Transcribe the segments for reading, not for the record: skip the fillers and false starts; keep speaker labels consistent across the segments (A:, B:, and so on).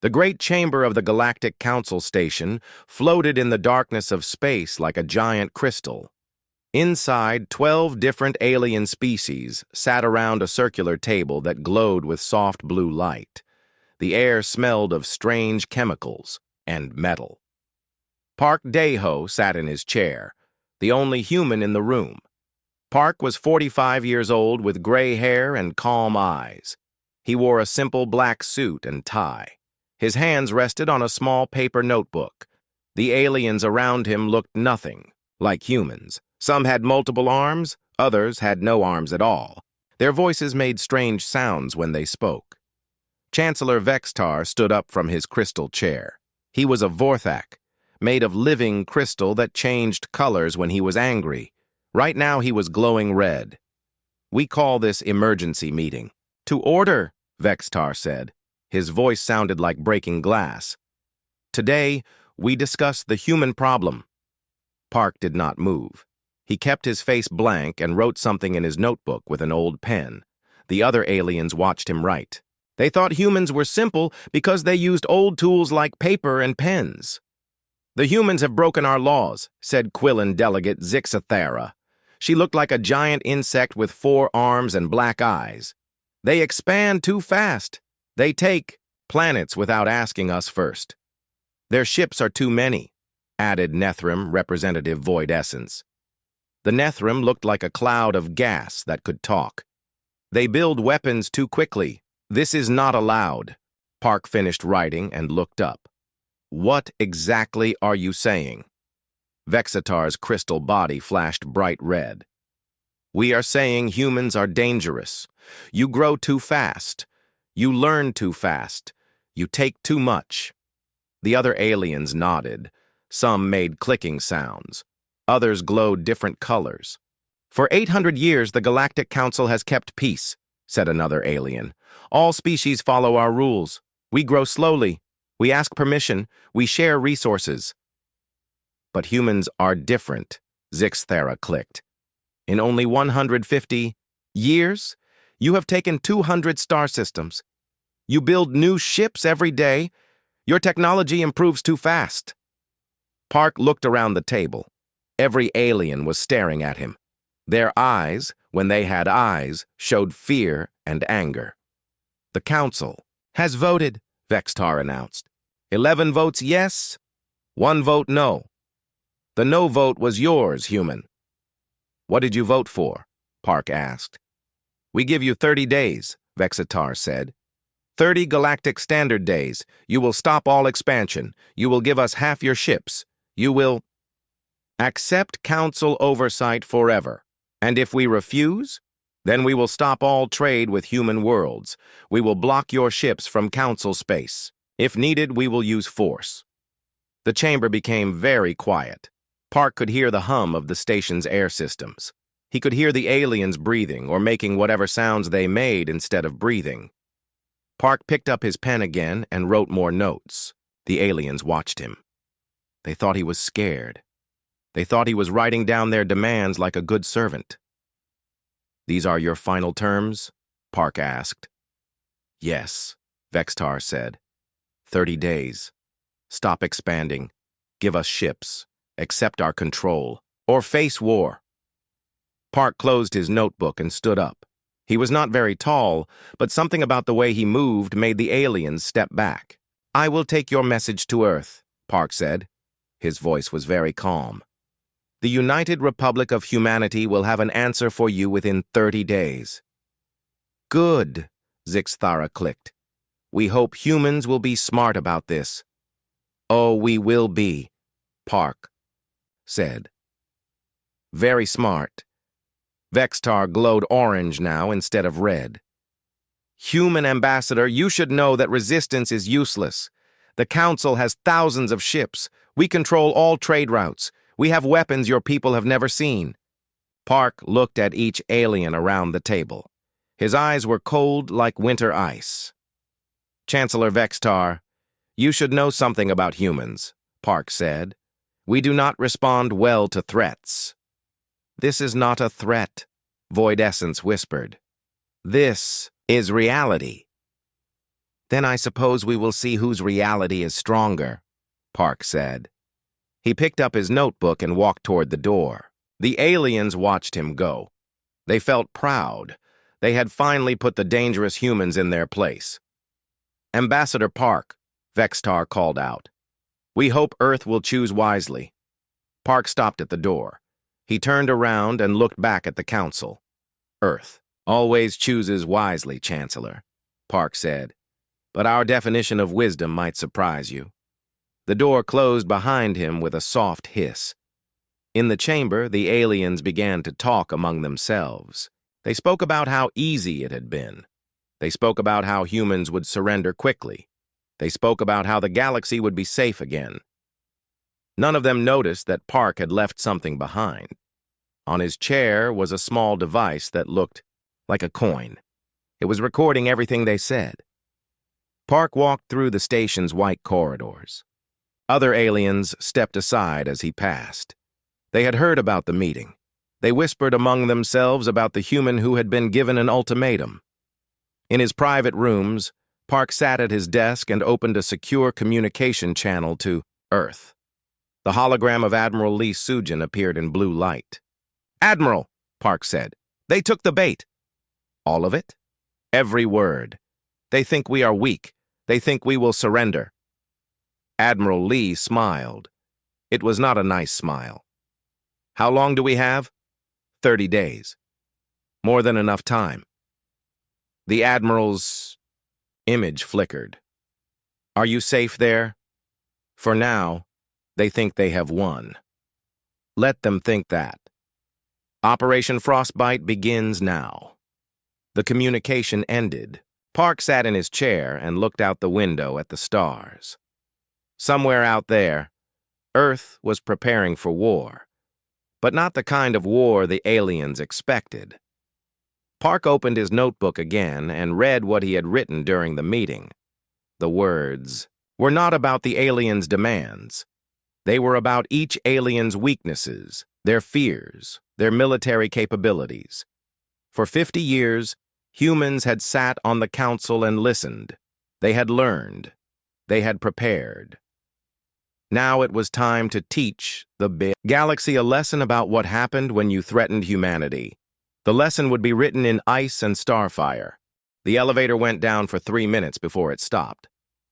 A: The great chamber of the Galactic Council Station floated in the darkness of space like a giant crystal. Inside, 12 different alien species sat around a circular table that glowed with soft blue light. The air smelled of strange chemicals and metal. Park Daeho sat in his chair, the only human in the room. Park was 45 years old with gray hair and calm eyes. He wore a simple black suit and tie. His hands rested on a small paper notebook. The aliens around him looked nothing like humans. Some had multiple arms, others had no arms at all. Their voices made strange sounds when they spoke. Chancellor Vextar stood up from his crystal chair. He was a Vorthak, made of living crystal that changed colors when he was angry. Right now he was glowing red. "We call this emergency meeting." "To order," Vextar said. His voice sounded like breaking glass. "Today, we discuss the human problem." Park did not move. He kept his face blank and wrote something in his notebook with an old pen. The other aliens watched him write. They thought humans were simple because they used old tools like paper and pens. "The humans have broken our laws," said Quillen delegate Zixathera. She looked like a giant insect with 4 arms and black eyes. "They expand too fast. They take planets without asking us first. Their ships are too many," added Nethrim, Representative Void Essence. The Nethrim looked like a cloud of gas that could talk. "They build weapons too quickly. This is not allowed." Park finished writing and looked up. "What exactly are you saying?" Vexatar's crystal body flashed bright red. "We are saying humans are dangerous. You grow too fast. You learn too fast. You take too much." The other aliens nodded. Some made clicking sounds. Others glowed different colors. "For 800 years, the Galactic Council has kept peace," said another alien. "All species follow our rules. We grow slowly. We ask permission. We share resources." "But humans are different," Zixthera clicked. "In only 150 years, you have taken 200 star systems. You build new ships every day. Your technology improves too fast." Park looked around the table. Every alien was staring at him. Their eyes, when they had eyes, showed fear and anger. "The Council has voted," Vextar announced. 11 votes yes, 1 vote no. The no vote was yours, human." "What did you vote for?" Park asked. "We give you 30 days, Vexatar said. 30 galactic standard days. You will stop all expansion. You will give us half your ships. You will accept council oversight forever. And if we refuse, then we will stop all trade with human worlds. We will block your ships from council space. If needed, we will use force." The chamber became very quiet. Park could hear the hum of the station's air systems. He could hear the aliens breathing or making whatever sounds they made instead of breathing. Park picked up his pen again and wrote more notes. The aliens watched him. They thought he was scared. They thought he was writing down their demands like a good servant. "These are your final terms?" Park asked. "Yes," Vextar said. 30 days. Stop expanding. Give us ships. Accept our control. Or face war." Park closed his notebook and stood up. He was not very tall, but something about the way he moved made the aliens step back. "I will take your message to Earth," Park said. His voice was very calm. "The United Republic of Humanity will have an answer for you within 30 days. "Good," Zixthara clicked. "We hope humans will be smart about this." "Oh, we will be," Park said. "Very smart." Vextar glowed orange now instead of red. "Human ambassador, you should know that resistance is useless. The Council has thousands of ships. We control all trade routes. We have weapons your people have never seen." Park looked at each alien around the table. His eyes were cold like winter ice. "Chancellor Vextar, you should know something about humans," Park said. "We do not respond well to threats." "This is not a threat," Void Essence whispered. "This is reality." Then I suppose we will see whose reality is stronger, Park said. He picked up his notebook and walked toward the door. The aliens watched him go. They felt proud. They had finally put the dangerous humans in their place. Ambassador Park, Vextar called out. We hope Earth will choose wisely. Park stopped at the door. He turned around and looked back at the council. Earth always chooses wisely, Chancellor, Park said. But our definition of wisdom might surprise you. The door closed behind him with a soft hiss. In the chamber, the aliens began to talk among themselves. They spoke about how easy it had been. They spoke about how humans would surrender quickly. They spoke about how the galaxy would be safe again. None of them noticed that Park had left something behind. On his chair was a small device that looked like a coin. It was recording everything they said. Park walked through the station's white corridors. Other aliens stepped aside as he passed. They had heard about the meeting. They whispered among themselves about the human who had been given an ultimatum. In his private rooms, Park sat at his desk and opened a secure communication channel to Earth. The hologram of Admiral Lee Sujin appeared in blue light. Admiral, Park said, they took the bait. All of it? Every word. They think we are weak. They think we will surrender. Admiral Lee smiled. It was not a nice smile. How long do we have? 30 days. More than enough time. The Admiral's image flickered. Are you safe there? For now, they think they have won. Let them think that. Operation Frostbite begins now. The communication ended. Park sat in his chair and looked out the window at the stars. Somewhere out there, Earth was preparing for war, but not the kind of war the aliens expected. Park opened his notebook again and read what he had written during the meeting. The words were not about the aliens' demands. They were about each alien's weaknesses, their fears, their military capabilities. For 50 years, humans had sat on the council and listened. They had learned. They had prepared. Now it was time to teach the big galaxy a lesson about what happened when you threatened humanity. The lesson would be written in ice and starfire. The elevator went down for 3 minutes before it stopped.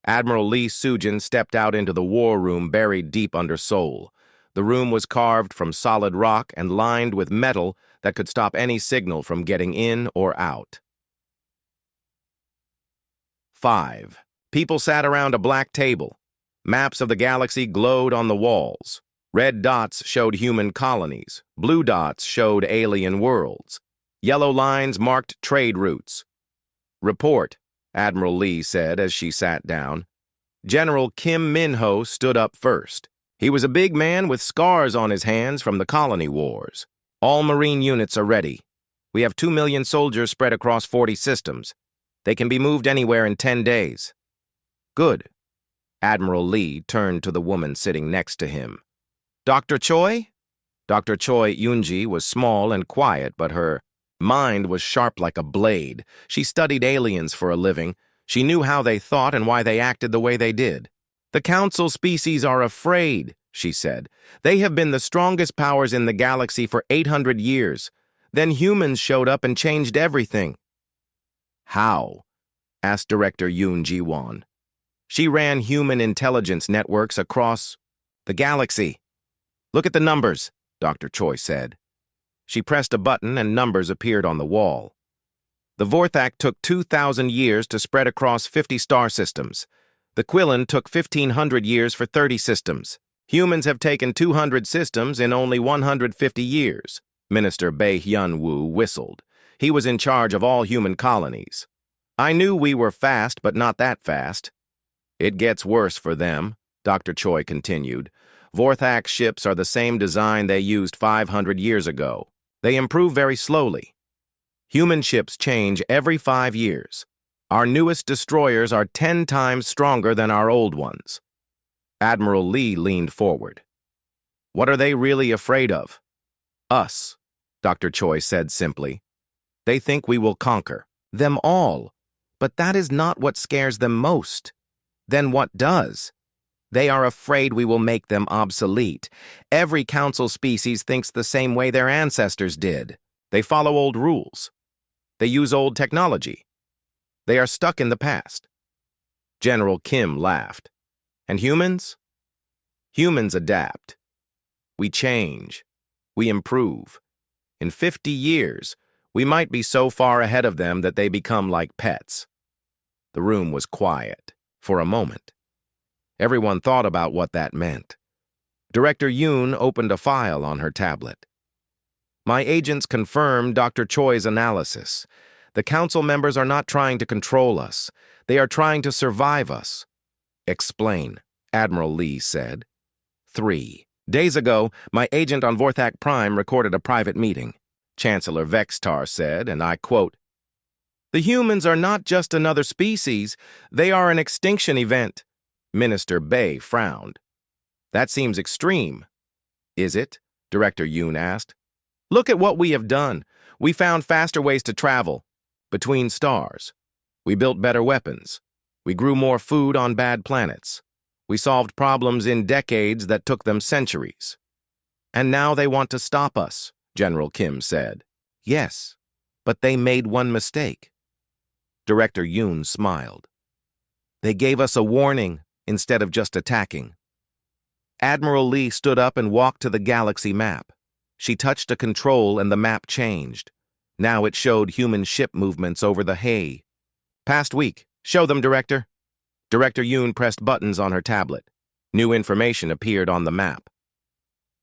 A: Admiral Lee Sujin stepped out into the war room buried deep under Seoul. The room was carved from solid rock and lined with metal that could stop any signal from getting in or out. 5. People sat around a black table. Maps of the galaxy glowed on the walls. Red dots showed human colonies. Blue dots showed alien worlds. Yellow lines marked trade routes. Report, Admiral Lee said as she sat down. General Kim Min-ho stood up first. He was a big man with scars on his hands from the colony wars. All Marine units are ready. We have 2 million soldiers spread across 40 systems. They can be moved anywhere in 10 days. Good. Admiral Lee turned to the woman sitting next to him. Dr. Choi? Dr. Choi Yoonji was small and quiet, but her mind was sharp like a blade. She studied aliens for a living. She knew how they thought and why they acted the way they did. The council species are afraid, she said. They have been the strongest powers in the galaxy for 800 years. Then humans showed up and changed everything. How? Asked Director Yoon Ji-won. She ran human intelligence networks across the galaxy. Look at the numbers, Dr. Choi said. She pressed a button and numbers appeared on the wall. The Vorthak took 2,000 years to spread across 50 star systems. The Quillen took 1,500 years for 30 systems. Humans have taken 200 systems in only 150 years. Minister Bae Hyun-woo whistled. He was in charge of all human colonies. I knew we were fast, but not that fast. It gets worse for them, Dr. Choi continued. Vorthak ships are the same design they used 500 years ago. They improve very slowly. Human ships change every 5 years. Our newest destroyers are 10 times stronger than our old ones. Admiral Lee leaned forward. What are they really afraid of? Us, Dr. Choi said simply. They think we will conquer them all. But that is not what scares them most. Then what does? They are afraid we will make them obsolete. Every council species thinks the same way their ancestors did. They follow old rules. They use old technology. They are stuck in the past. General Kim laughed. And humans? Humans adapt. We change. We improve. In 50 years, we might be so far ahead of them that they become like pets. The room was quiet for a moment. Everyone thought about what that meant. Director Yoon opened a file on her tablet. My agents confirmed Dr. Choi's analysis. The council members are not trying to control us. They are trying to survive us. Explain, Admiral Lee said. 3 days ago, my agent on Vorthak Prime recorded a private meeting. Chancellor Vextar said, and I quote, "The humans are not just another species, they are an extinction event." Minister Bay frowned. That seems extreme. Is it? Director Yoon asked. Look at what we have done. We found faster ways to travel between stars. We built better weapons. We grew more food on bad planets. We solved problems in decades that took them centuries. And now they want to stop us, General Kim said. Yes, but they made one mistake. Director Yoon smiled. They gave us a warning instead of just attacking. Admiral Lee stood up and walked to the galaxy map. She touched a control and the map changed. Now it showed human ship movements over the hay. Past week. Show them, Director. Director Yoon pressed buttons on her tablet. New information appeared on the map.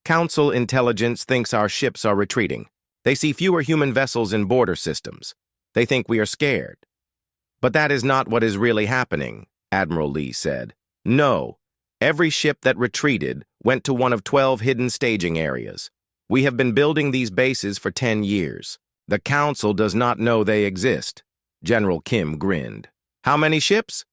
A: Council intelligence thinks our ships are retreating. They see fewer human vessels in border systems. They think we are scared. But that is not what is really happening, Admiral Lee said. No, every ship that retreated went to one of 12 hidden staging areas. We have been building these bases for 10 years. The Council does not know they exist. General Kim grinned. How many ships?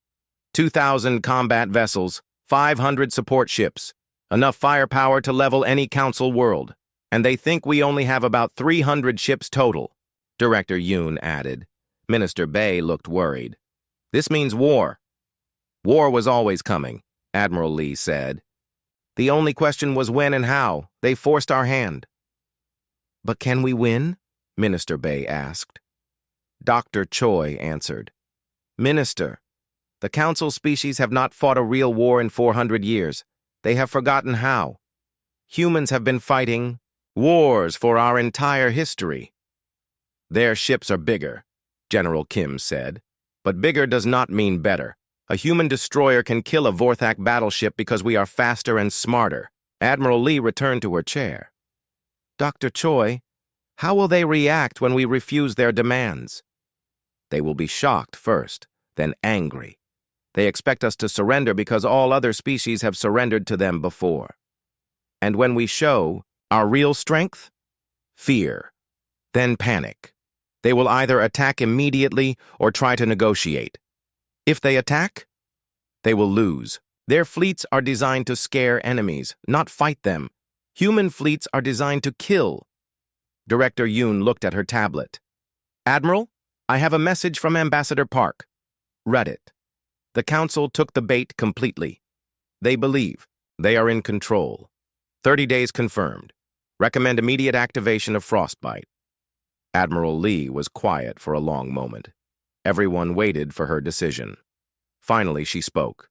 A: 2,000 combat vessels, 500 support ships. Enough firepower to level any Council world. And they think we only have about 300 ships total, Director Yoon added. Minister Bay looked worried. This means war. War was always coming, Admiral Lee said. The only question was when and how. They forced our hand. But can we win? Minister Bay asked. Dr. Choi answered. Minister, the Council species have not fought a real war in 400 years. They have forgotten how. Humans have been fighting wars for our entire history. Their ships are bigger, General Kim said. But bigger does not mean better. A human destroyer can kill a Vorthak battleship because we are faster and smarter. Admiral Lee returned to her chair. Dr. Choi, how will they react when we refuse their demands? They will be shocked first, then angry. They expect us to surrender because all other species have surrendered to them before. And when we show our real strength, fear, then panic. They will either attack immediately or try to negotiate. If they attack, they will lose. Their fleets are designed to scare enemies, not fight them. Human fleets are designed to kill. Director Yoon looked at her tablet. Admiral, I have a message from Ambassador Park. Read it. The Council took the bait completely. They believe they are in control. 30 days confirmed. Recommend immediate activation of Frostbite. Admiral Lee was quiet for a long moment. Everyone waited for her decision. Finally, she spoke.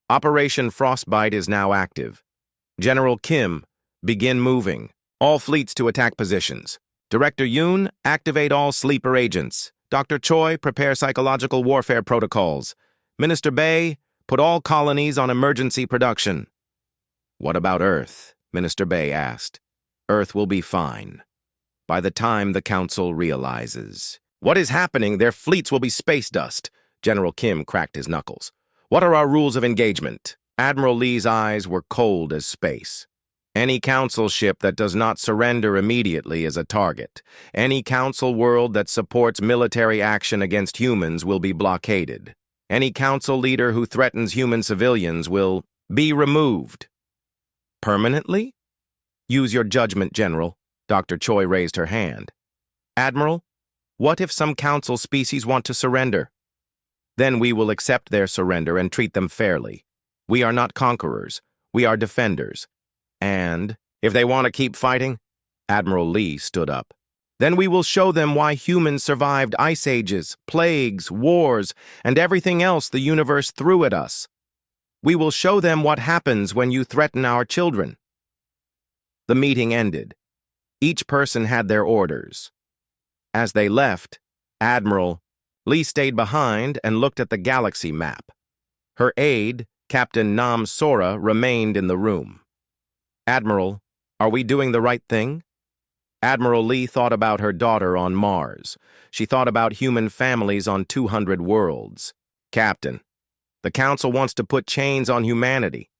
A: Operation Frostbite is now active. General Kim, begin moving. All fleets to attack positions. Director Yoon, activate all sleeper agents. Dr. Choi, prepare psychological warfare protocols. Minister Bay, put all colonies on emergency production. What about Earth? Minister Bay asked. Earth will be fine. By the time the Council realizes. What is happening? Their fleets will be space dust. General Kim cracked his knuckles. What are our rules of engagement? Admiral Lee's eyes were cold as space. Any Council ship that does not surrender immediately is a target. Any Council world that supports military action against humans will be blockaded. Any Council leader who threatens human civilians will be removed. Permanently? Use your judgment, General. Dr. Choi raised her hand. Admiral, what if some Council species want to surrender? Then we will accept their surrender and treat them fairly. We are not conquerors. We are defenders. And if they want to keep fighting, Admiral Lee stood up. Then we will show them why humans survived ice ages, plagues, wars, and everything else the universe threw at us. We will show them what happens when you threaten our children. The meeting ended. Each person had their orders. As they left, Admiral Lee stayed behind and looked at the galaxy map. Her aide, Captain Nam Sora, remained in the room. Admiral, are we doing the right thing? Admiral Lee thought about her daughter on Mars. She thought about human families on 200 worlds. Captain, the Council wants to put chains on humanity.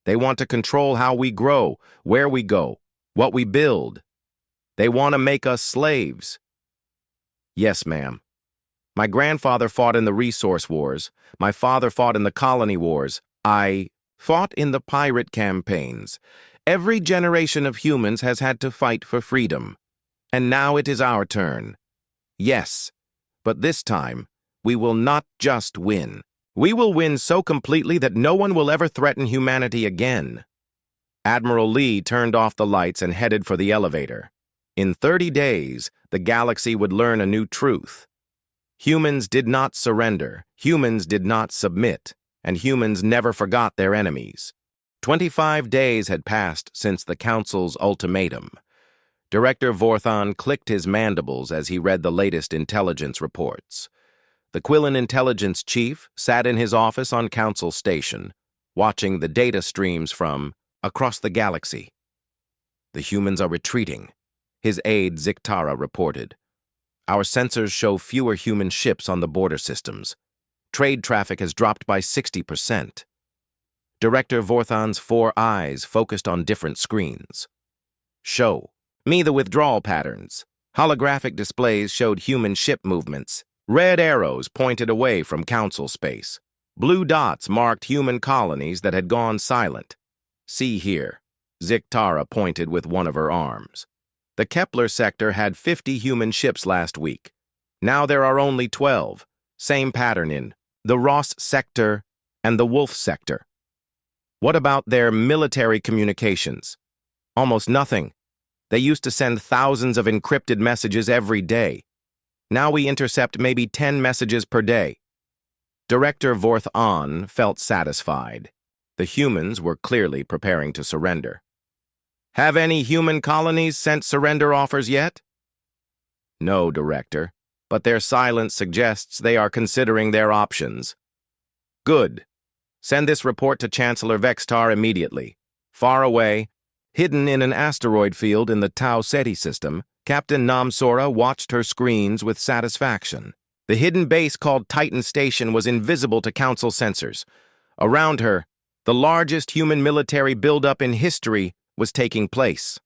A: They want to control how we grow, where we go, what we build. They want to make us slaves. Yes, ma'am. My grandfather fought in the resource wars. My father fought in the colony wars. I fought in the pirate campaigns. Every generation of humans has had to fight for freedom. And now it is our turn. Yes, but this time, we will not just win. We will win so completely that no one will ever threaten humanity again. Admiral Lee turned off the lights and headed for the elevator. In 30 days, the galaxy would learn a new truth. Humans did not surrender, humans did not submit, and humans never forgot their enemies. 25 days had passed since the Council's ultimatum. Director Vorthon clicked his mandibles as he read the latest intelligence reports. The Quillen intelligence chief sat in his office on Council Station, watching the data streams from across the galaxy. The humans are retreating, his aide Ziktara reported. Our sensors show fewer human ships on the border systems. Trade traffic has dropped by 60%. Director Vorthon's 4 eyes focused on different screens. Show me the withdrawal patterns. Holographic displays showed human ship movements. Red arrows pointed away from Council space. Blue dots marked human colonies that had gone silent. See here. Ziktara pointed with one of her arms. The Kepler sector had 50 human ships last week. Now there are only 12. Same pattern in the Ross sector and the Wolf sector. What about their military communications? Almost nothing. They used to send thousands of encrypted messages every day. Now we intercept maybe 10 messages per day. Director Vorthon felt satisfied. The humans were clearly preparing to surrender. Have any human colonies sent surrender offers yet? No, Director, but their silence suggests they are considering their options. Good. Send this report to Chancellor Vextar immediately. Far away, hidden in an asteroid field in the Tau Ceti system, Captain Namsora watched her screens with satisfaction. The hidden base called Titan Station was invisible to Council sensors. Around her, the largest human military buildup in history was taking place.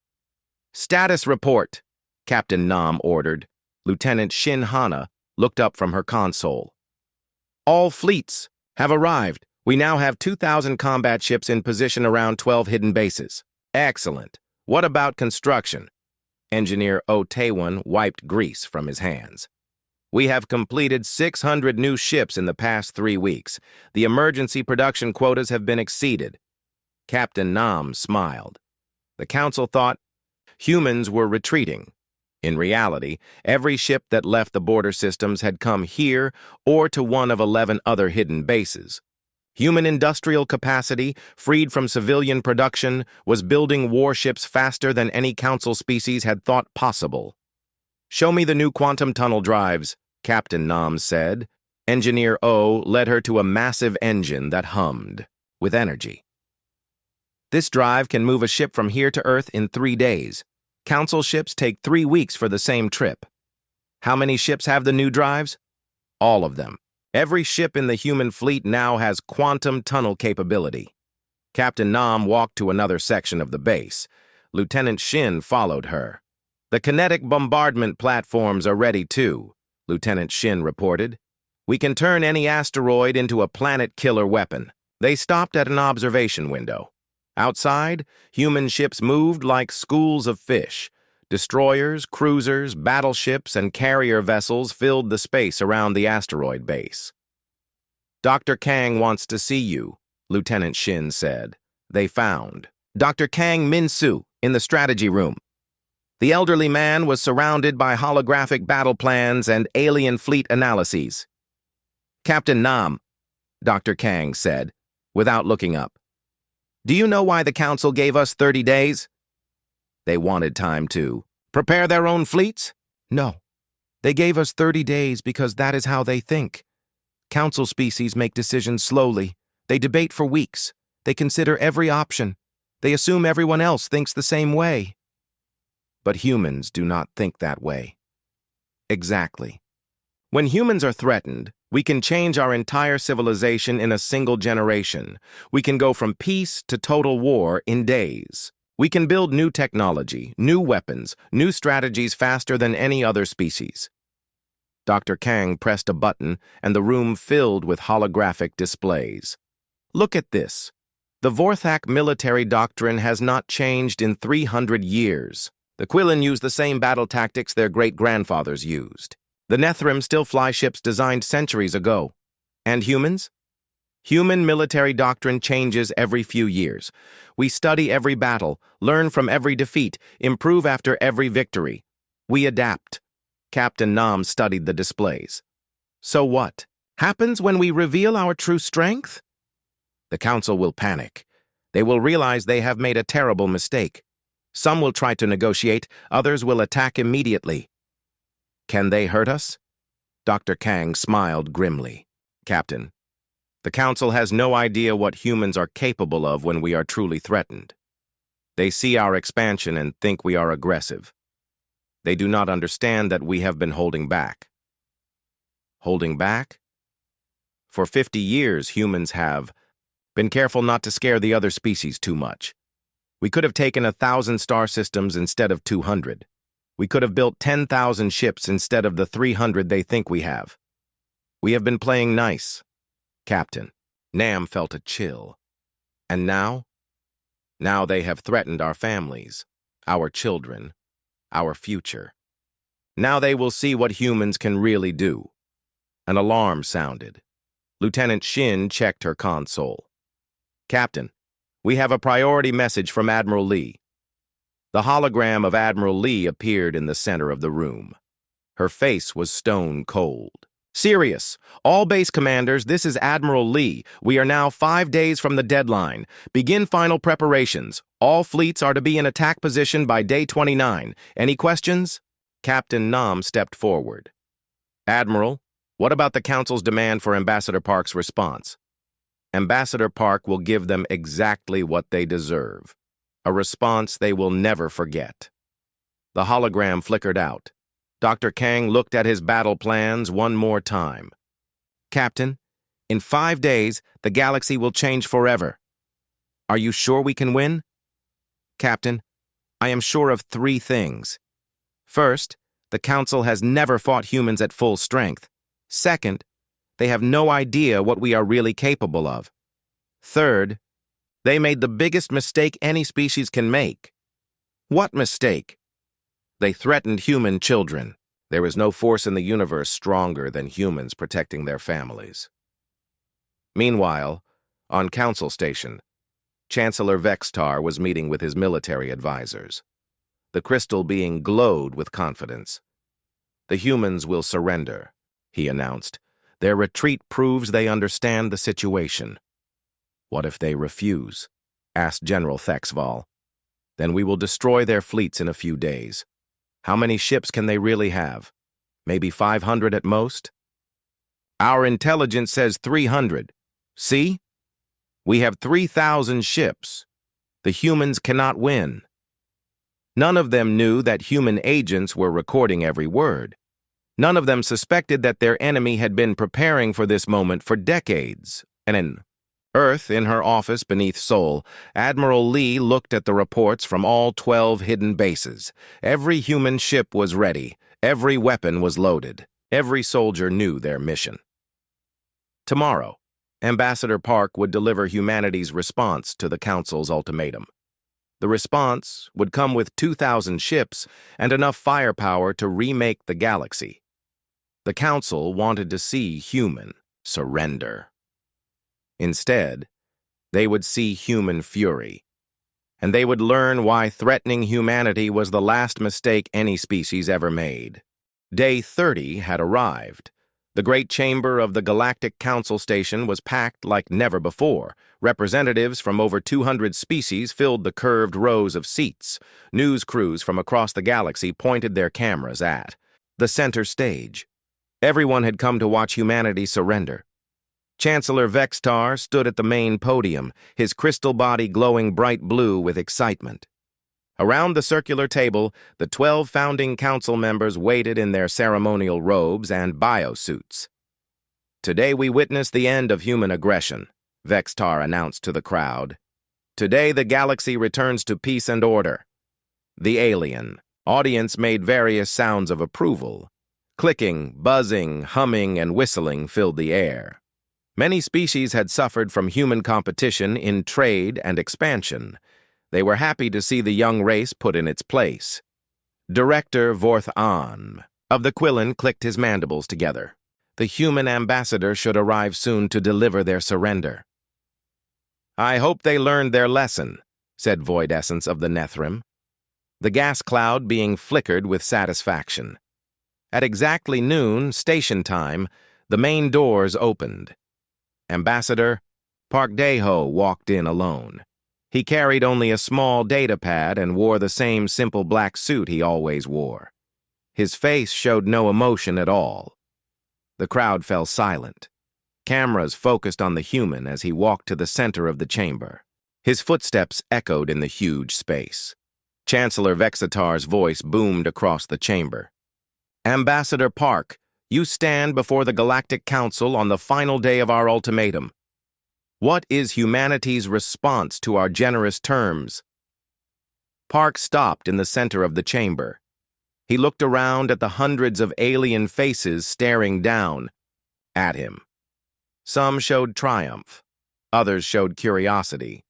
A: Status report, Captain Nam ordered. Lieutenant Shin Hana looked up from her console. All fleets have arrived. We now have 2,000 combat ships in position around 12 hidden bases. Excellent. What about construction? Engineer Otewan wiped grease from his hands. We have completed 600 new ships in the past 3 weeks. The emergency production quotas have been exceeded. Captain Nam smiled. The Council thought humans were retreating. In reality, every ship that left the border systems had come here or to one of 11 other hidden bases. Human industrial capacity, freed from civilian production, was building warships faster than any Council species had thought possible. Show me the new quantum tunnel drives, Captain Nam said. Engineer O led her to a massive engine that hummed with energy. This drive can move a ship from here to Earth in 3 days. Council ships take 3 weeks for the same trip. How many ships have the new drives? All of them. Every ship in the human fleet now has quantum tunnel capability. Captain Nam walked to another section of the base. Lieutenant Shin followed her. The kinetic bombardment platforms are ready too, Lieutenant Shin reported. We can turn any asteroid into a planet-killer weapon. They stopped at an observation window. Outside, human ships moved like schools of fish. Destroyers, cruisers, battleships, and carrier vessels filled the space around the asteroid base. Dr. Kang wants to see you, Lieutenant Shin said. They found Dr. Kang Min-soo in the strategy room. The elderly man was surrounded by holographic battle plans and alien fleet analyses. Captain Nam, Dr. Kang said, without looking up. Do you know why the Council gave us 30 days? They wanted time to prepare their own fleets? No. They gave us 30 days because that is how they think. Council species make decisions slowly. They debate for weeks. They consider every option. They assume everyone else thinks the same way. But humans do not think that way. Exactly. When humans are threatened, we can change our entire civilization in a single generation. We can go from peace to total war in days. We can build new technology, new weapons, new strategies faster than any other species. Dr. Kang pressed a button, and the room filled with holographic displays. Look at this. The Vorthak military doctrine has not changed in 300 years. The Quillen use the same battle tactics their great-grandfathers used. The Nethrim still fly ships designed centuries ago. And humans? Human military doctrine changes every few years. We study every battle, learn from every defeat, improve after every victory. We adapt. Captain Nam studied the displays. So what happens when we reveal our true strength? The Council will panic. They will realize they have made a terrible mistake. Some will try to negotiate, others will attack immediately. Can they hurt us? Dr. Kang smiled grimly. Captain, the Council has no idea what humans are capable of when we are truly threatened. They see our expansion and think we are aggressive. They do not understand that we have been holding back. Holding back? For 50 years, humans have been careful not to scare the other species too much. We could have taken 1,000 star systems instead of 200. We could have built 10,000 ships instead of the 300 they think we have. We have been playing nice. Captain, Nam felt a chill. And now? Now they have threatened our families, our children, our future. Now they will see what humans can really do. An alarm sounded. Lieutenant Shin checked her console. Captain, we have a priority message from Admiral Lee. The hologram of Admiral Lee appeared in the center of the room. Her face was stone cold. Serious. All base commanders, this is Admiral Lee. We are now 5 days from the deadline. Begin final preparations. All fleets are to be in attack position by day 29. Any questions? Captain Nam stepped forward. Admiral, what about the Council's demand for Ambassador Park's response? Ambassador Park will give them exactly what they deserve. A response they will never forget. The hologram flickered out. Dr. Kang looked at his battle plans one more time. Captain, in 5 days, the galaxy will change forever. Are you sure we can win? Captain, I am sure of 3 things. First, the Council has never fought humans at full strength. Second, they have no idea what we are really capable of. Third, they made the biggest mistake any species can make. What mistake? They threatened human children. There is no force in the universe stronger than humans protecting their families. Meanwhile, on Council Station, Chancellor Vextar was meeting with his military advisors. The crystal being glowed with confidence. The humans will surrender, he announced. Their retreat proves they understand the situation. What if they refuse? Asked General Thexval. Then we will destroy their fleets in a few days. How many ships can they really have? Maybe 500 at most? Our intelligence says 300. See? We have 3,000 ships. The humans cannot win. None of them knew that human agents were recording every word. None of them suspected that their enemy had been preparing for this moment for decades. And in Earth, in her office beneath Sol, Admiral Lee looked at the reports from all 12 hidden bases. Every human ship was ready. Every weapon was loaded. Every soldier knew their mission. Tomorrow, Ambassador Park would deliver humanity's response to the Council's ultimatum. The response would come with 2,000 ships and enough firepower to remake the galaxy. The Council wanted to see human surrender. Instead, they would see human fury, and they would learn why threatening humanity was the last mistake any species ever made. Day 30 had arrived. The great chamber of the Galactic Council Station was packed like never before. Representatives from over 200 species filled the curved rows of seats. News crews from across the galaxy pointed their cameras at the center stage. Everyone had come to watch humanity surrender. Chancellor Vextar stood at the main podium, his crystal body glowing bright blue with excitement. Around the circular table, the 12 founding council members waited in their ceremonial robes and biosuits. "Today we witness the end of human aggression," Vextar announced to the crowd. "Today the galaxy returns to peace and order." The alien audience made various sounds of approval. Clicking, buzzing, humming, and whistling filled the air. Many species had suffered from human competition in trade and expansion. They were happy to see the young race put in its place. Director Vorthan of the Quillen clicked his mandibles together. The human ambassador should arrive soon to deliver their surrender. "I hope they learned their lesson," said Void Essence of the Nethrim, the gas cloud being flickered with satisfaction. At exactly noon, station time, the main doors opened. Ambassador Parkdeho walked in alone. He carried only a small data pad and wore the same simple black suit he always wore. His face showed no emotion at all. The crowd fell silent. Cameras focused on the human as he walked to the center of the chamber. His footsteps echoed in the huge space. Chancellor Vexitar's voice boomed across the chamber. "Ambassador Park, you stand before the Galactic Council on the final day of our ultimatum. What is humanity's response to our generous terms?" Park stopped in the center of the chamber. He looked around at the hundreds of alien faces staring down at him. Some showed triumph. Others showed curiosity.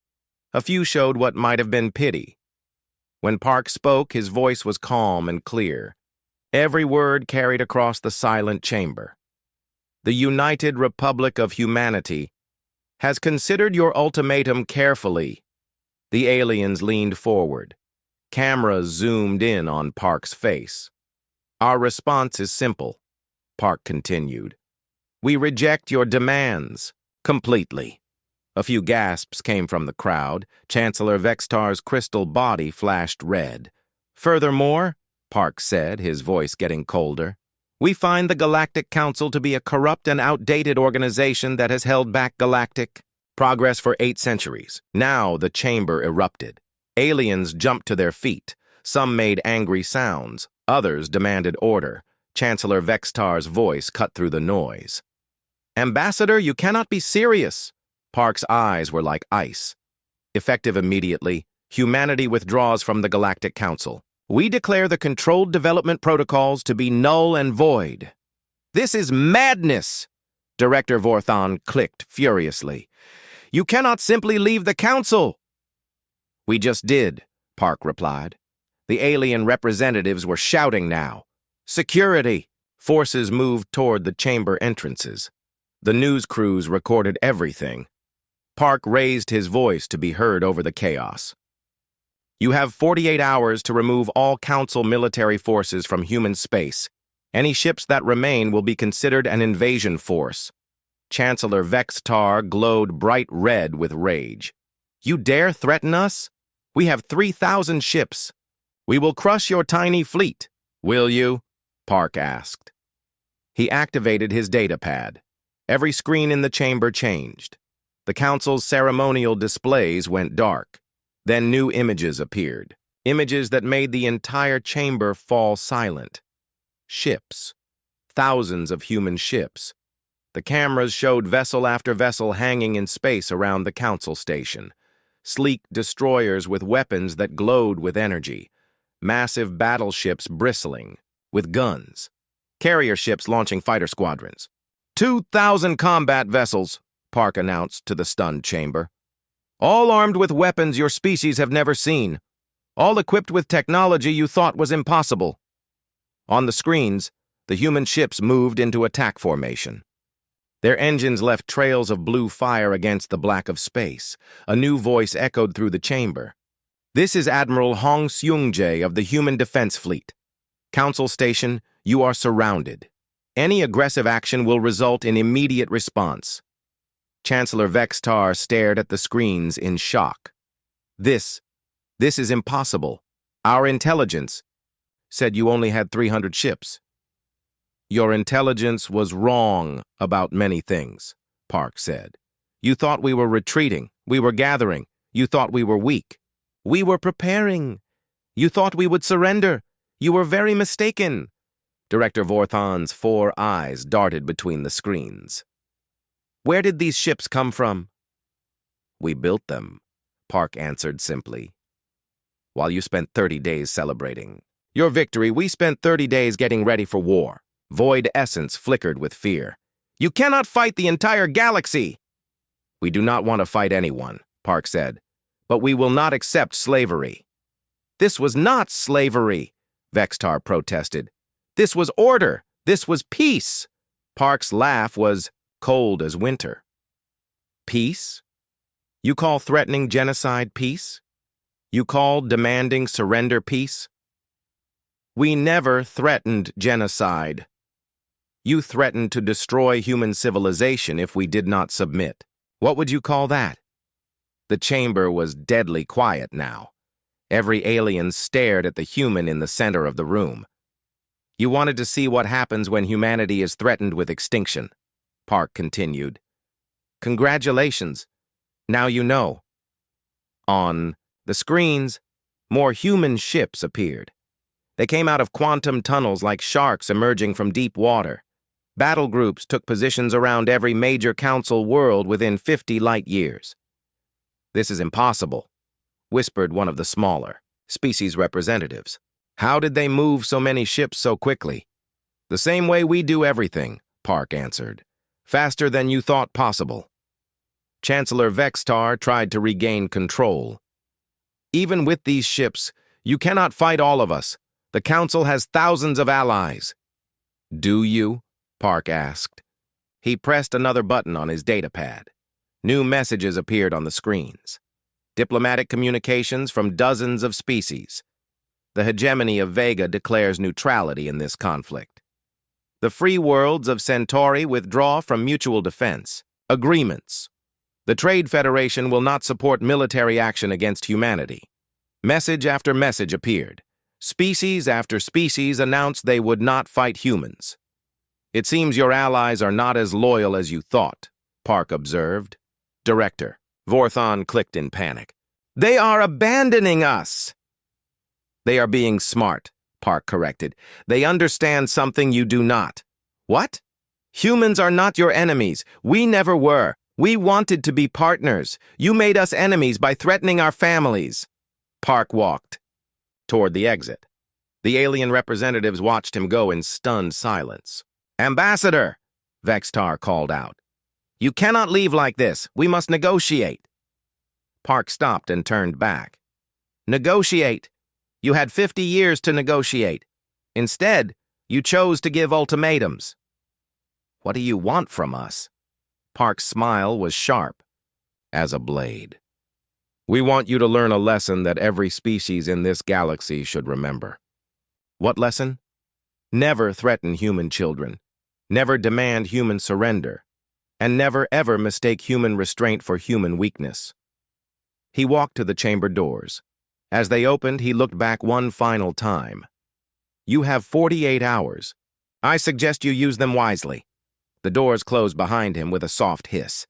A: A few showed what might have been pity. When Park spoke, his voice was calm and clear. Every word carried across the silent chamber. "The United Republic of Humanity has considered your ultimatum carefully." The aliens leaned forward. Cameras zoomed in on Park's face. "Our response is simple," Park continued. "We reject your demands completely." A few gasps came from the crowd. Chancellor Vextar's crystal body flashed red. "Furthermore," Park said, his voice getting colder, "we find the Galactic Council to be a corrupt and outdated organization that has held back galactic progress for 8 centuries. Now the chamber erupted. Aliens jumped to their feet. Some made angry sounds. Others demanded order. Chancellor Vextar's voice cut through the noise. "Ambassador, you cannot be serious." Park's eyes were like ice. "Effective immediately, humanity withdraws from the Galactic Council. We declare the controlled development protocols to be null and void." "This is madness!" Director Vorthan clicked furiously. "You cannot simply leave the council." "We just did," Park replied. The alien representatives were shouting now. "Security!" Forces moved toward the chamber entrances. The news crews recorded everything. Park raised his voice to be heard over the chaos. "You have 48 hours to remove all Council military forces from human space. Any ships that remain will be considered an invasion force." Chancellor Vextar glowed bright red with rage. "You dare threaten us? We have 3,000 ships. We will crush your tiny fleet." "Will you?" Park asked. He activated his data pad. Every screen in the chamber changed. The Council's ceremonial displays went dark. Then new images appeared. Images that made the entire chamber fall silent. Ships. Thousands of human ships. The cameras showed vessel after vessel hanging in space around the Council station. Sleek destroyers with weapons that glowed with energy. Massive battleships bristling with guns. Carrier ships launching fighter squadrons. 2,000 combat vessels, Park announced to the stunned chamber. "All armed with weapons your species have never seen. All equipped with technology you thought was impossible." On the screens, the human ships moved into attack formation. Their engines left trails of blue fire against the black of space. A new voice echoed through the chamber. "This is Admiral Hong Seung-jae of the Human Defense Fleet. Council Station, you are surrounded. Any aggressive action will result in immediate response." Chancellor Vextar stared at the screens in shock. This is impossible. Our intelligence said you only had 300 ships. "Your intelligence was wrong about many things," Park said. "You thought we were retreating. We were gathering. You thought we were weak. We were preparing. You thought we would surrender. You were very mistaken." Director Vorthon's 4 eyes darted between the screens. "Where did these ships come from?" "We built them," Park answered simply. "While you spent 30 days celebrating your victory, we spent 30 days getting ready for war." Void essence flickered with fear. "You cannot fight the entire galaxy!" "We do not want to fight anyone," Park said, "but we will not accept slavery." "This was not slavery," Vextar protested. "This was order. This was peace." Park's laugh was cold as winter. "Peace? You call threatening genocide peace? You call demanding surrender peace? We never threatened genocide. You threatened to destroy human civilization if we did not submit. What would you call that?" The chamber was deadly quiet now. Every alien stared at the human in the center of the room. "You wanted to see what happens when humanity is threatened with extinction," Park continued. "Congratulations. Now you know." On the screens, more human ships appeared. They came out of quantum tunnels like sharks emerging from deep water. Battle groups took positions around every major council world within 50 light years. "This is impossible," whispered one of the smaller species representatives. "How did they move so many ships so quickly?" "The same way we do everything," Park answered. "Faster than you thought possible." Chancellor Vextar tried to regain control. "Even with these ships, you cannot fight all of us. The Council has thousands of allies." "Do you?" Park asked. He pressed another button on his datapad. New messages appeared on the screens. Diplomatic communications from dozens of species. The hegemony of Vega declares neutrality in this conflict. The free worlds of Centauri withdraw from mutual defense. Agreements. The Trade Federation will not support military action against humanity. Message after message appeared. Species after species announced they would not fight humans. "It seems your allies are not as loyal as you thought," Park observed. Director Vorthon clicked in panic. "They are abandoning us!" "They are being smart," Park corrected. "They understand something you do not." "What?" "Humans are not your enemies. We never were. We wanted to be partners. You made us enemies by threatening our families." Park walked toward the exit. The alien representatives watched him go in stunned silence. "Ambassador!" Vextar called out. "You cannot leave like this. We must negotiate." Park stopped and turned back. "Negotiate? You had 50 years to negotiate. Instead, you chose to give ultimatums." "What do you want from us?" Park's smile was sharp as a blade. "We want you to learn a lesson that every species in this galaxy should remember." "What lesson?" "Never threaten human children. Never demand human surrender. And never ever mistake human restraint for human weakness." He walked to the chamber doors. As they opened, he looked back one final time. "You have 48 hours. I suggest you use them wisely." The doors closed behind him with a soft hiss.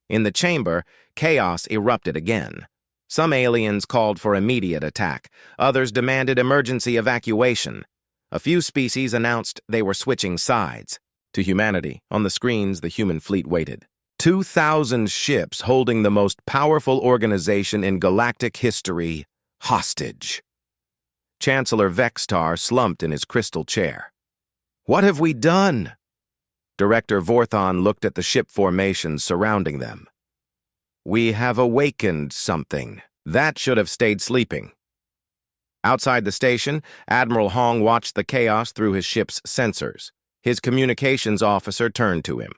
A: In the chamber, chaos erupted again. Some aliens called for immediate attack. Others demanded emergency evacuation. A few species announced they were switching sides. To humanity, on the screens, the human fleet waited. 2,000 ships holding the most powerful organization in galactic history hostage. Chancellor Vextar slumped in his crystal chair. "What have we done?" Director Vorthon looked at the ship formations surrounding them. "We have awakened something. That should have stayed sleeping." Outside the station, Admiral Hong watched the chaos through his ship's sensors. His communications officer turned to him.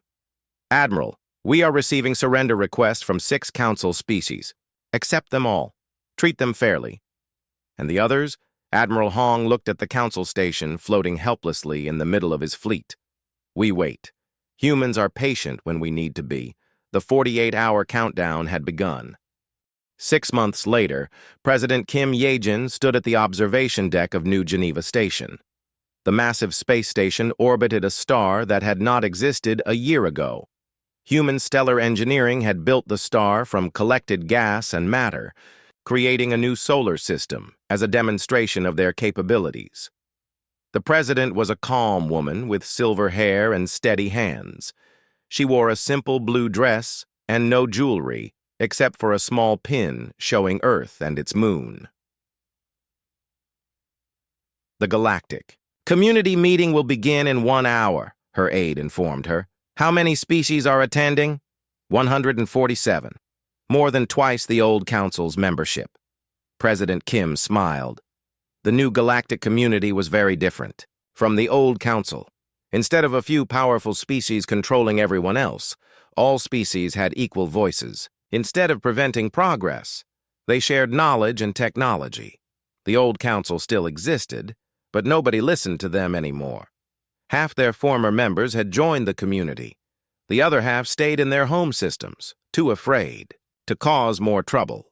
A: Admiral, we are receiving surrender requests from 6 Council species. Accept them all. Treat them fairly. And the others? Admiral Hong looked at the Council station floating helplessly in the middle of his fleet. We wait. Humans are patient when we need to be. The 48-hour countdown had begun. 6 months later, President Kim Ye-jin stood at the observation deck of New Geneva Station. The massive space station orbited a star that had not existed a year ago. Human stellar engineering had built the star from collected gas and matter, creating a new solar system as a demonstration of their capabilities. The president was a calm woman with silver hair and steady hands. She wore a simple blue dress and no jewelry, except for a small pin showing Earth and its moon. The Galactic. Community meeting will begin in 1 hour, her aide informed her. How many species are attending? 147. More than twice the old council's membership. President Kim smiled. The new galactic community was very different from the old council. Instead of a few powerful species controlling everyone else, all species had equal voices. Instead of preventing progress, they shared knowledge and technology. The old council still existed, but nobody listened to them anymore. Half their former members had joined the community. The other half stayed in their home systems, too afraid to cause more trouble.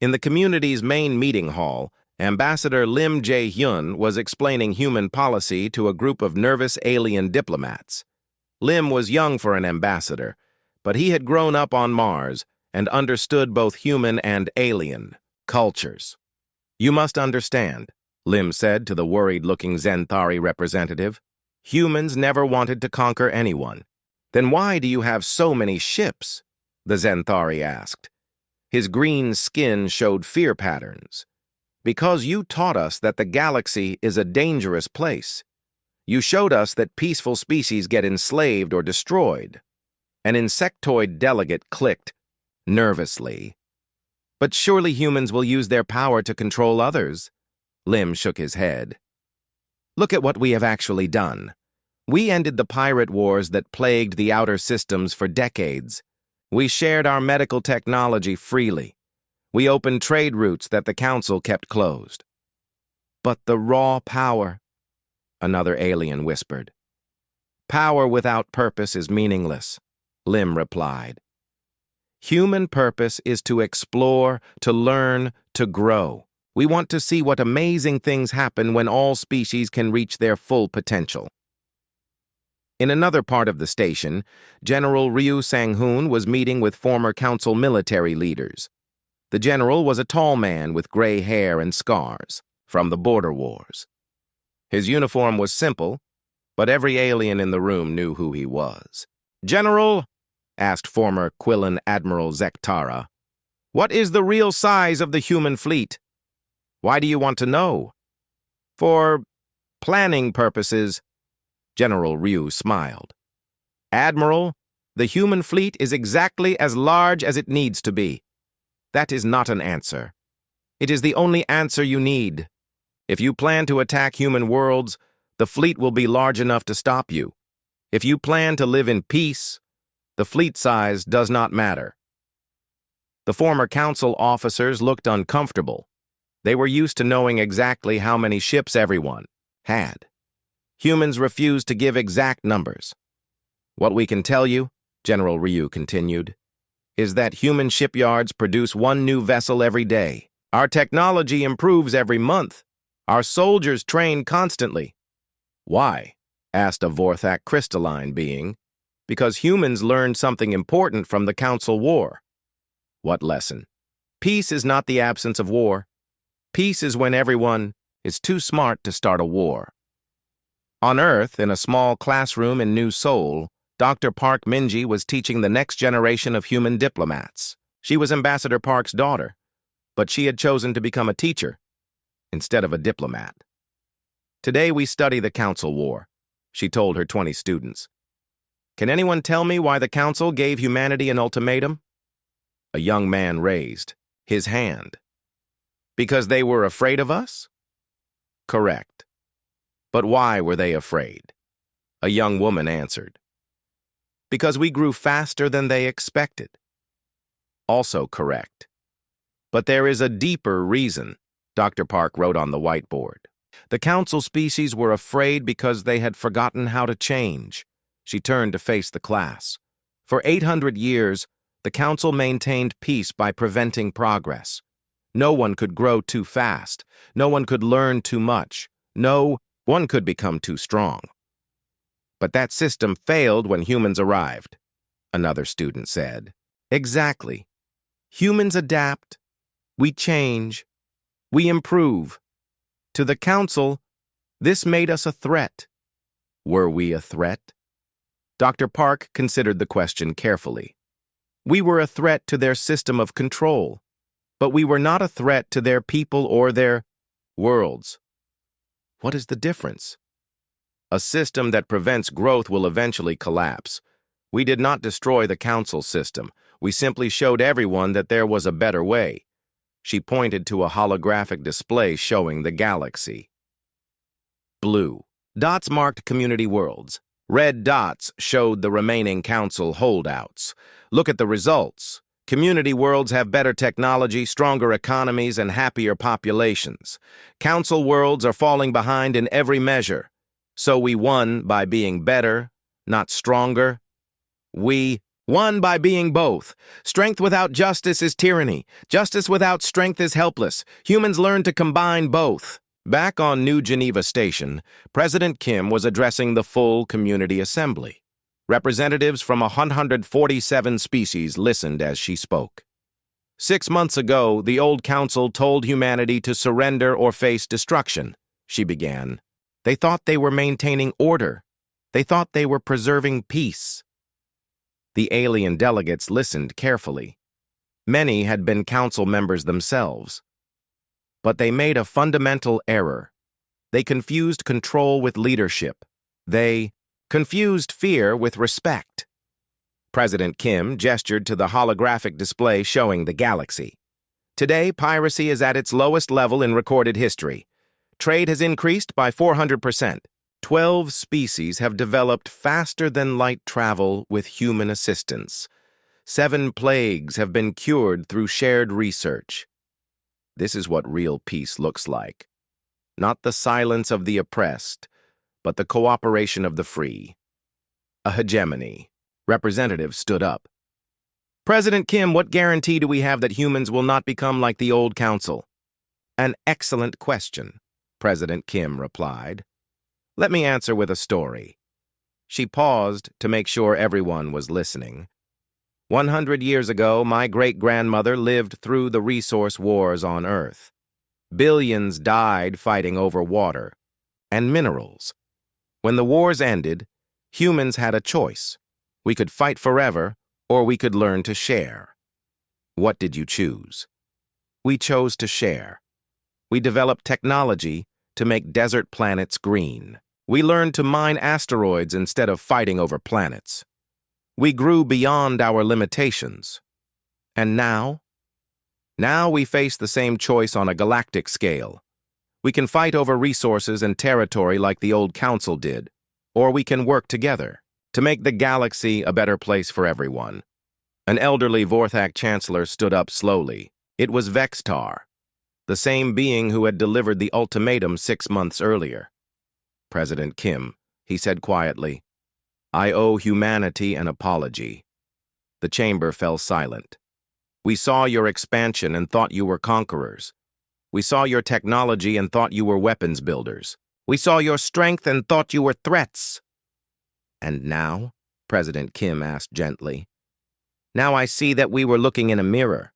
A: In the community's main meeting hall, Ambassador Lim Jae-hyun was explaining human policy to a group of nervous alien diplomats. Lim was young for an ambassador, but he had grown up on Mars and understood both human and alien cultures. You must understand, Lim said to the worried-looking Zenthari representative. Humans never wanted to conquer anyone. Then why do you have so many ships? The Zenthari asked. His green skin showed fear patterns. Because you taught us that the galaxy is a dangerous place. You showed us that peaceful species get enslaved or destroyed. An insectoid delegate clicked, nervously. But surely humans will use their power to control others. Lim shook his head. Look at what we have actually done. We ended the pirate wars that plagued the outer systems for decades. We shared our medical technology freely. We opened trade routes that the council kept closed. But the raw power, another alien whispered. Power without purpose is meaningless, Lim replied. Human purpose is to explore, to learn, to grow. We want to see what amazing things happen when all species can reach their full potential. In another part of the station, General Ryu Sang-hoon was meeting with former council military leaders. The general was a tall man with gray hair and scars from the border wars. His uniform was simple, but every alien in the room knew who he was. General, asked former Quillan Admiral Zektara, what is the real size of the human fleet? Why do you want to know? For planning purposes, General Ryu smiled. Admiral, the human fleet is exactly as large as it needs to be. That is not an answer. It is the only answer you need. If you plan to attack human worlds, the fleet will be large enough to stop you. If you plan to live in peace, the fleet size does not matter. The former council officers looked uncomfortable. They were used to knowing exactly how many ships everyone had. Humans refused to give exact numbers. What we can tell you, General Ryu continued, is that human shipyards produce one new vessel every day. Our technology improves every month. Our soldiers train constantly. Why? Asked a Vorthak crystalline being. Because humans learned something important from the Council War. What lesson? Peace is not the absence of war. Peace is when everyone is too smart to start a war. On Earth, in a small classroom in New Seoul, Dr. Park Minji was teaching the next generation of human diplomats. She was Ambassador Park's daughter, but she had chosen to become a teacher instead of a diplomat. Today we study the Council War, she told her 20 students. Can anyone tell me why the Council gave humanity an ultimatum? A young man raised his hand. Because they were afraid of us? Correct. But why were they afraid? A young woman answered. Because we grew faster than they expected. Also correct. But there is a deeper reason, Dr. Park wrote on the whiteboard. The council species were afraid because they had forgotten how to change. She turned to face the class. For 800 years, the council maintained peace by preventing progress. No one could grow too fast. No one could learn too much. No one could become too strong. But that system failed when humans arrived, another student said. Exactly. Humans adapt. We change. We improve. To the council, this made us a threat. Were we a threat? Dr. Park considered the question carefully. We were a threat to their system of control, but we were not a threat to their people or their worlds. What is the difference? A system that prevents growth will eventually collapse. We did not destroy the council system. We simply showed everyone that there was a better way. She pointed to a holographic display showing the galaxy. Blue dots marked community worlds. Red dots showed the remaining council holdouts. Look at the results. Community worlds have better technology, stronger economies, and happier populations. Council worlds are falling behind in every measure. So we won by being better, not stronger. We won by being both. Strength without justice is tyranny. Justice without strength is helpless. Humans learn to combine both. Back on New Geneva Station, President Kim was addressing the full community assembly. Representatives from 147 species listened as she spoke. 6 months ago, the old council told humanity to surrender or face destruction, she began. They thought they were maintaining order. They thought they were preserving peace. The alien delegates listened carefully. Many had been council members themselves. But they made a fundamental error. They confused control with leadership. They confused fear with respect. President Kim gestured to the holographic display showing the galaxy. Today, piracy is at its lowest level in recorded history. Trade has increased by 400%. 12 species have developed faster than light travel with human assistance. 7 plagues have been cured through shared research. This is what real peace looks like. Not the silence of the oppressed, but the cooperation of the free. A hegemony. Representatives stood up. President Kim, what guarantee do we have that humans will not become like the old council? An excellent question, President Kim replied. Let me answer with a story. She paused to make sure everyone was listening. 100 years ago, my great-grandmother lived through the resource wars on Earth. Billions died fighting over water and minerals. When the wars ended, humans had a choice. We could fight forever, or we could learn to share. What did you choose? We chose to share. We developed technology to make desert planets green. We learned to mine asteroids instead of fighting over planets. We grew beyond our limitations. And now? Now we face the same choice on a galactic scale. We can fight over resources and territory like the old council did, or we can work together to make the galaxy a better place for everyone. An elderly Vorthak chancellor stood up slowly. It was Vextar, the same being who had delivered the ultimatum 6 months earlier. President Kim, he said quietly, I owe humanity an apology. The chamber fell silent. We saw your expansion and thought you were conquerors. We saw your technology and thought you were weapons builders. We saw your strength and thought you were threats. And now? President Kim asked gently. Now I see that we were looking in a mirror.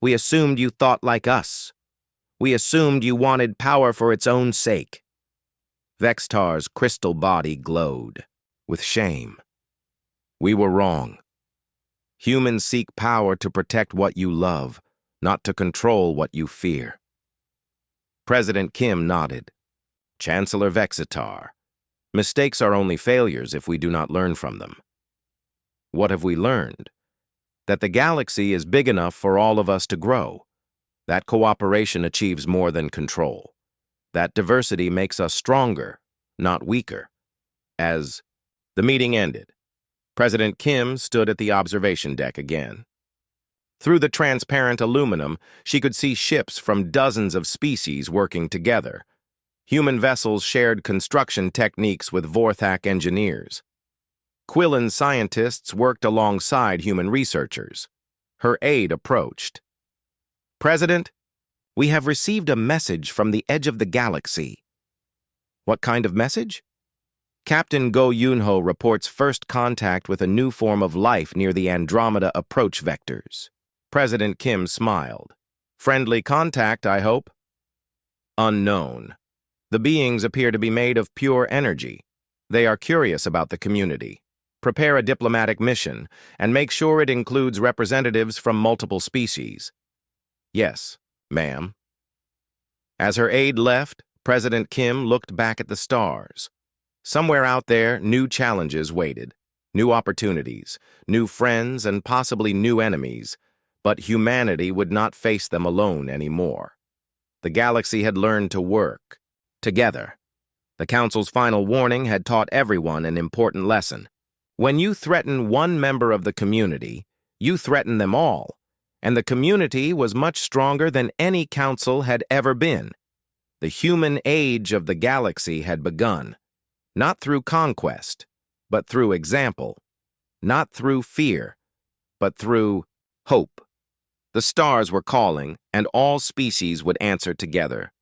A: We assumed you thought like us. We assumed you wanted power for its own sake. Vextar's crystal body glowed with shame. We were wrong. Humans seek power to protect what you love, not to control what you fear. President Kim nodded. Chancellor Vextar, mistakes are only failures if we do not learn from them. What have we learned? That the galaxy is big enough for all of us to grow. That cooperation achieves more than control. That diversity makes us stronger, not weaker. As the meeting ended, President Kim stood at the observation deck again. Through the transparent aluminum, she could see ships from dozens of species working together. Human vessels shared construction techniques with Vorthak engineers. Quillen scientists worked alongside human researchers. Her aide approached. "President, we have received a message from the edge of the galaxy." "What kind of message?" "Captain Go Yunho reports first contact with a new form of life near the Andromeda approach vectors." President Kim smiled. "Friendly contact, I hope?" "Unknown. The beings appear to be made of pure energy. They are curious about the community. Prepare a diplomatic mission, and make sure it includes representatives from multiple species." "Yes, ma'am." As her aide left, President Kim looked back at the stars. Somewhere out there, new challenges waited, new opportunities, new friends, and possibly new enemies, but humanity would not face them alone anymore. The galaxy had learned to work together. The Council's final warning had taught everyone an important lesson. When you threaten one member of the community, you threaten them all, and the community was much stronger than any council had ever been. The human age of the galaxy had begun, not through conquest, but through example, not through fear, but through hope. The stars were calling, and all species would answer together.